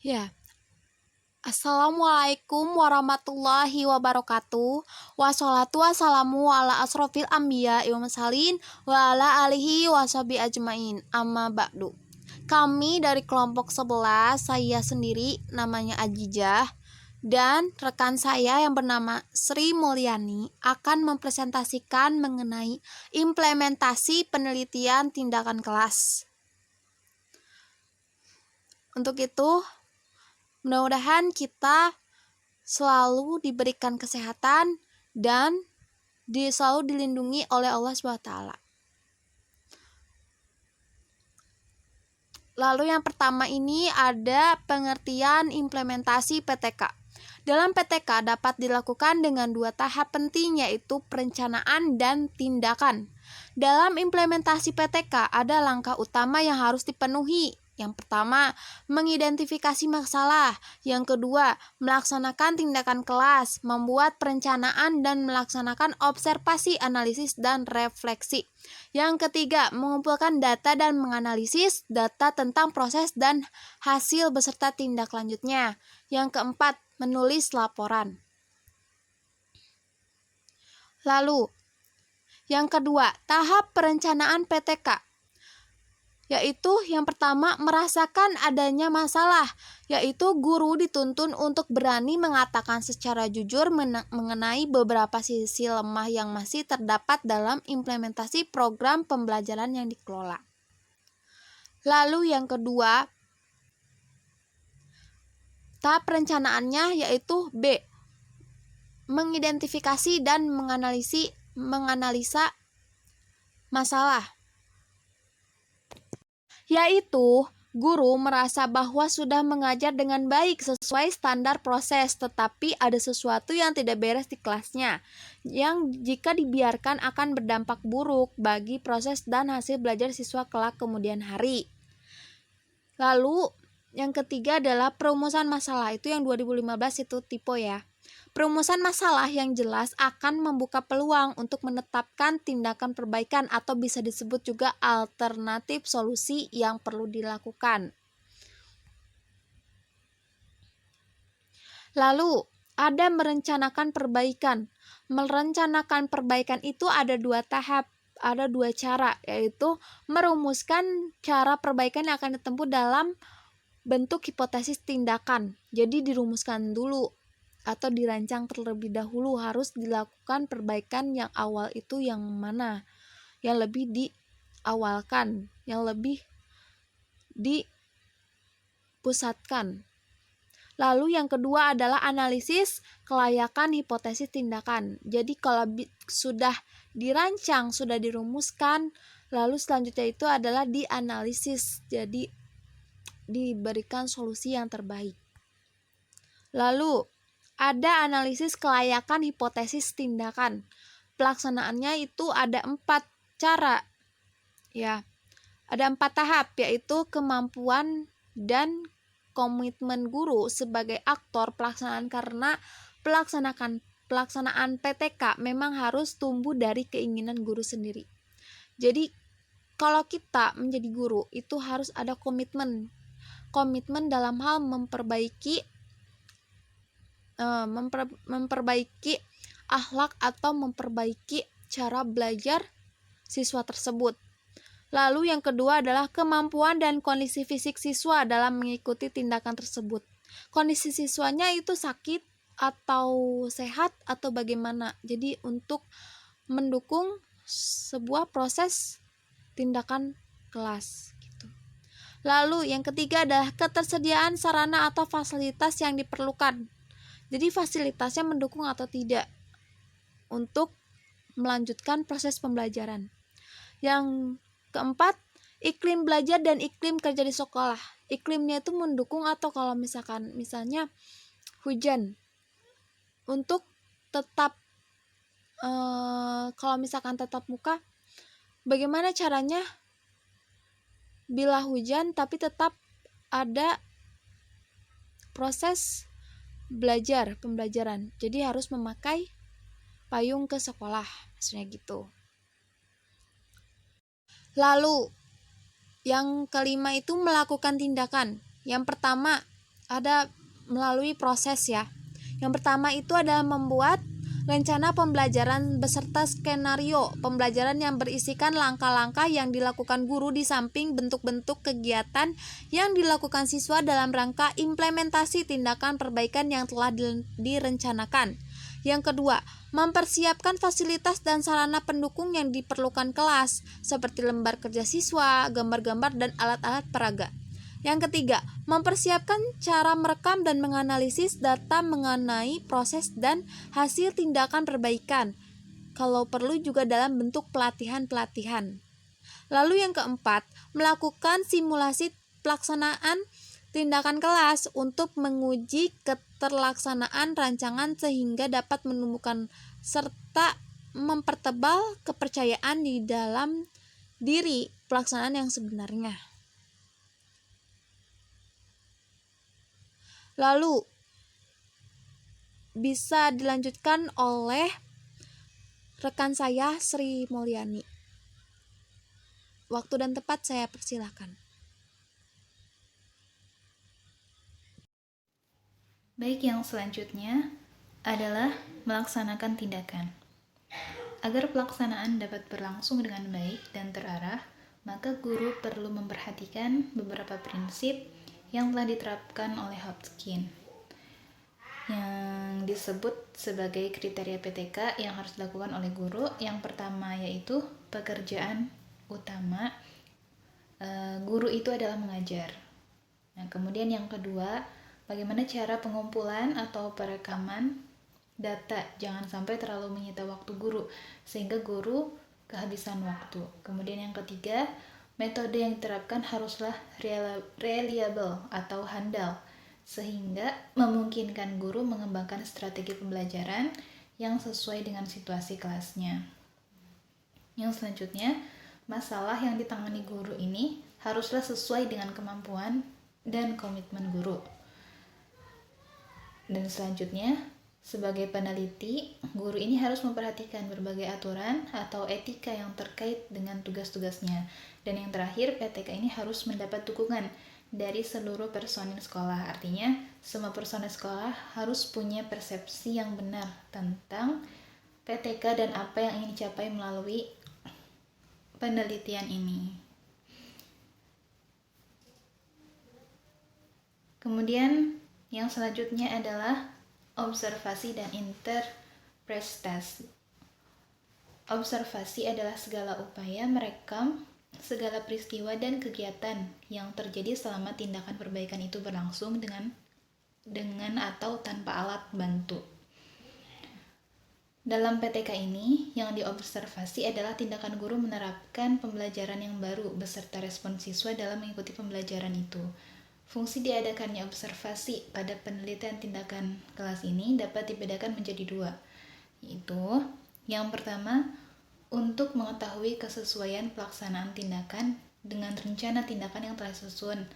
Ya, Assalamualaikum warahmatullahi wabarakatuh. Wassalatu wassalamu ala asrofil anbiya wa mursalin wa ala alihi washabi ajmain. Amma ba'du. Kami dari kelompok 11, saya sendiri namanya Ajijah dan rekan saya yang bernama Sri Mulyani akan mempresentasikan mengenai implementasi penelitian tindakan kelas. Untuk itu, mudah-mudahan kita selalu diberikan kesehatan dan selalu dilindungi oleh Allah SWT. Lalu yang pertama ini ada pengertian implementasi PTK. Dalam PTK dapat dilakukan dengan dua tahap penting, yaitu perencanaan dan tindakan. Dalam implementasi PTK ada langkah utama yang harus dipenuhi. Yang pertama, mengidentifikasi masalah. Yang kedua, melaksanakan tindakan kelas, membuat perencanaan dan melaksanakan observasi, analisis, dan refleksi. Yang ketiga, mengumpulkan data dan menganalisis data tentang proses dan hasil beserta tindak lanjutnya. Yang keempat, menulis laporan. Lalu, yang kedua, tahap perencanaan PTK, yaitu yang pertama merasakan adanya masalah, yaitu guru dituntun untuk berani mengatakan secara jujur mengenai beberapa sisi lemah yang masih terdapat dalam implementasi program pembelajaran yang dikelola. Lalu yang kedua, tahap perencanaannya yaitu B, mengidentifikasi dan menganalisa masalah, yaitu guru merasa bahwa sudah mengajar dengan baik sesuai standar proses, tetapi ada sesuatu yang tidak beres di kelasnya, yang jika dibiarkan akan berdampak buruk bagi proses dan hasil belajar siswa kelak kemudian hari. Lalu yang ketiga adalah perumusan masalah, itu yang 2015 itu tipe ya. Perumusan masalah yang jelas akan membuka peluang untuk menetapkan tindakan perbaikan atau bisa disebut juga alternatif solusi yang perlu dilakukan. Lalu, ada merencanakan perbaikan. Merencanakan perbaikan itu ada dua tahap, ada dua cara, yaitu merumuskan cara perbaikan yang akan ditempuh dalam bentuk hipotesis tindakan. Jadi dirumuskan dulu atau dirancang terlebih dahulu, harus dilakukan perbaikan yang awal itu yang mana, yang lebih diawalkan, yang lebih dipusatkan. Lalu yang kedua adalah analisis kelayakan hipotesis tindakan. Jadi kalau sudah dirancang, sudah dirumuskan, lalu selanjutnya itu adalah dianalisis, jadi diberikan solusi yang terbaik. Lalu ada analisis kelayakan hipotesis tindakan. Pelaksanaannya itu ada 4 cara, ya. Ada 4 tahap, yaitu kemampuan dan komitmen guru sebagai aktor pelaksanaan, karena pelaksanaan PTK memang harus tumbuh dari keinginan guru sendiri. Jadi kalau kita menjadi guru itu harus ada komitmen dalam hal memperbaiki akhlak atau memperbaiki cara belajar siswa tersebut. Lalu yang kedua adalah kemampuan dan kondisi fisik siswa dalam mengikuti tindakan tersebut. Kondisi siswanya itu sakit atau sehat atau bagaimana. Jadi untuk mendukung sebuah proses tindakan kelas gitu. Lalu yang ketiga adalah ketersediaan sarana atau fasilitas yang diperlukan. Jadi fasilitasnya mendukung atau tidak untuk melanjutkan proses pembelajaran. Yang keempat, iklim belajar dan iklim kerja di sekolah. Iklimnya itu mendukung atau kalau misalnya hujan, untuk tetap kalau misalkan tatap muka, bagaimana caranya bila hujan tapi tetap ada proses pembelajaran. Jadi harus memakai payung ke sekolah, maksudnya gitu. Lalu yang kelima itu melakukan tindakan. Yang pertama ada melalui proses ya. Yang pertama itu adalah membuat rencana pembelajaran beserta skenario pembelajaran yang berisikan langkah-langkah yang dilakukan guru di samping bentuk-bentuk kegiatan yang dilakukan siswa dalam rangka implementasi tindakan perbaikan yang telah direncanakan. Yang kedua, mempersiapkan fasilitas dan sarana pendukung yang diperlukan kelas, seperti lembar kerja siswa, gambar-gambar, dan alat-alat peraga. Yang ketiga, mempersiapkan cara merekam dan menganalisis data mengenai proses dan hasil tindakan perbaikan, kalau perlu juga dalam bentuk pelatihan-pelatihan. Lalu yang keempat, melakukan simulasi pelaksanaan tindakan kelas untuk menguji keterlaksanaan rancangan sehingga dapat menemukan serta mempertebal kepercayaan di dalam diri pelaksanaan yang sebenarnya. Lalu bisa dilanjutkan oleh rekan saya Sri Mulyani. Waktu dan tempat saya persilahkan. Baik, yang selanjutnya adalah melaksanakan tindakan. Agar pelaksanaan dapat berlangsung dengan baik dan terarah, maka guru perlu memperhatikan beberapa prinsip yang telah diterapkan oleh Hopkins yang disebut sebagai kriteria PTK yang harus dilakukan oleh guru. Yang pertama yaitu pekerjaan utama guru itu adalah mengajar. Nah, kemudian yang kedua, bagaimana cara pengumpulan atau perekaman data, jangan sampai terlalu menyita waktu guru sehingga guru kehabisan waktu. Kemudian yang ketiga, metode yang diterapkan haruslah reliable atau handal sehingga memungkinkan guru mengembangkan strategi pembelajaran yang sesuai dengan situasi kelasnya. Yang selanjutnya, masalah yang ditangani guru ini haruslah sesuai dengan kemampuan dan komitmen guru. Dan selanjutnya, sebagai peneliti, guru ini harus memperhatikan berbagai aturan atau etika yang terkait dengan tugas-tugasnya. Dan yang terakhir, PTK ini harus mendapat dukungan dari seluruh personil sekolah. Artinya, semua personil sekolah harus punya persepsi yang benar tentang PTK dan apa yang ingin dicapai melalui penelitian ini. Kemudian yang selanjutnya adalah observasi dan interpretasi. Observasi adalah segala upaya merekam segala peristiwa dan kegiatan yang terjadi selama tindakan perbaikan itu berlangsung dengan atau tanpa alat bantu. Dalam PTK ini, yang diobservasi adalah tindakan guru menerapkan pembelajaran yang baru beserta respon siswa dalam mengikuti pembelajaran itu. Fungsi diadakannya observasi pada penelitian tindakan kelas ini dapat dibedakan menjadi dua, yaitu yang pertama, untuk mengetahui kesesuaian pelaksanaan tindakan dengan rencana tindakan yang telah disusun,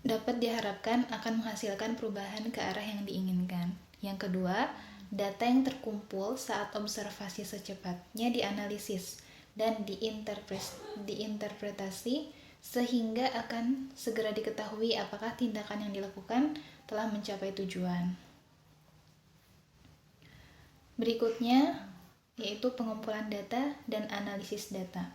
dapat diharapkan akan menghasilkan perubahan ke arah yang diinginkan. Yang kedua, data yang terkumpul saat observasi secepatnya dianalisis dan diinterpretasi sehingga akan segera diketahui apakah tindakan yang dilakukan telah mencapai tujuan. Berikutnya yaitu pengumpulan data dan analisis data.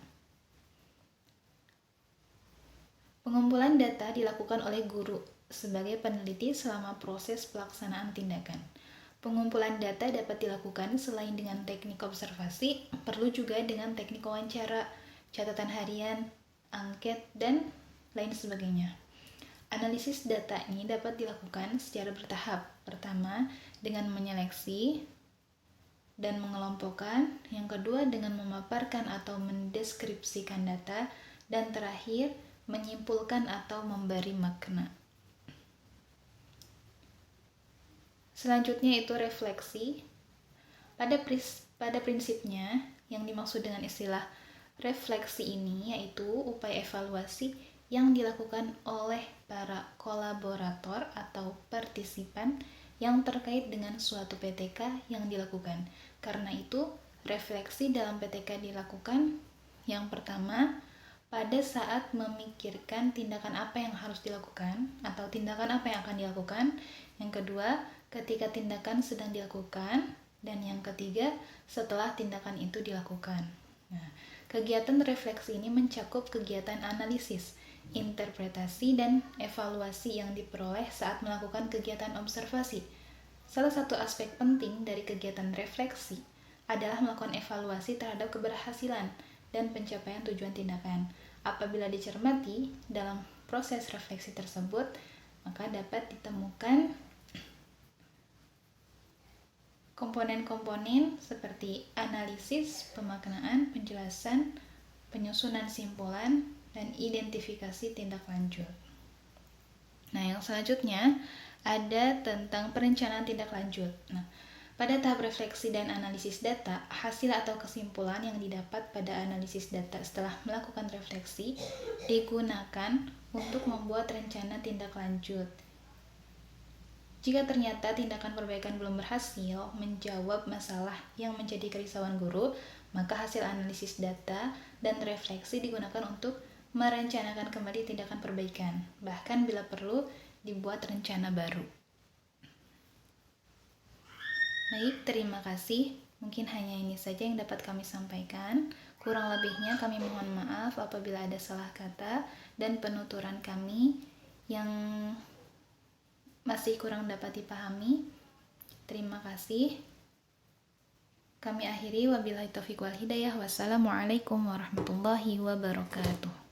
Pengumpulan data dilakukan oleh guru sebagai peneliti selama proses pelaksanaan tindakan. Pengumpulan data dapat dilakukan selain dengan teknik observasi, perlu juga dengan teknik wawancara, catatan harian, angket, dan lain sebagainya. Analisis data ini dapat dilakukan secara bertahap. Pertama, dengan menyeleksi dan mengelompokkan. Yang kedua, dengan memaparkan atau mendeskripsikan data. Dan terakhir, menyimpulkan atau memberi makna. Selanjutnya itu refleksi. Pada prinsipnya, yang dimaksud dengan istilah refleksi ini yaitu upaya evaluasi yang dilakukan oleh para kolaborator atau partisipan yang terkait dengan suatu PTK yang dilakukan. Karena itu, refleksi dalam PTK dilakukan yang pertama pada saat memikirkan tindakan apa yang harus dilakukan atau tindakan apa yang akan dilakukan. Yang kedua, ketika tindakan sedang dilakukan. Dan yang ketiga, setelah tindakan itu dilakukan. Nah, kegiatan refleksi ini mencakup kegiatan analisis, interpretasi, dan evaluasi yang diperoleh saat melakukan kegiatan observasi. Salah satu aspek penting dari kegiatan refleksi adalah melakukan evaluasi terhadap keberhasilan dan pencapaian tujuan tindakan. Apabila dicermati dalam proses refleksi tersebut, maka dapat ditemukan komponen-komponen seperti analisis, pemaknaan, penjelasan, penyusunan simpulan, dan identifikasi tindak lanjut. Nah, yang selanjutnya ada tentang perencanaan tindak lanjut. Nah, pada tahap refleksi dan analisis data, hasil atau kesimpulan yang didapat pada analisis data setelah melakukan refleksi digunakan untuk membuat rencana tindak lanjut. Jika ternyata tindakan perbaikan belum berhasil menjawab masalah yang menjadi kerisauan guru, maka hasil analisis data dan refleksi digunakan untuk merencanakan kembali tindakan perbaikan, bahkan bila perlu dibuat rencana baru. Baik, terima kasih. Mungkin hanya ini saja yang dapat kami sampaikan. Kurang lebihnya kami mohon maaf apabila ada salah kata dan penuturan kami yang masih kurang dapat dipahami. Terima kasih. Kami akhiri, wabillahi taufiq wal hidayah. Wassalamualaikum warahmatullahi wabarakatuh.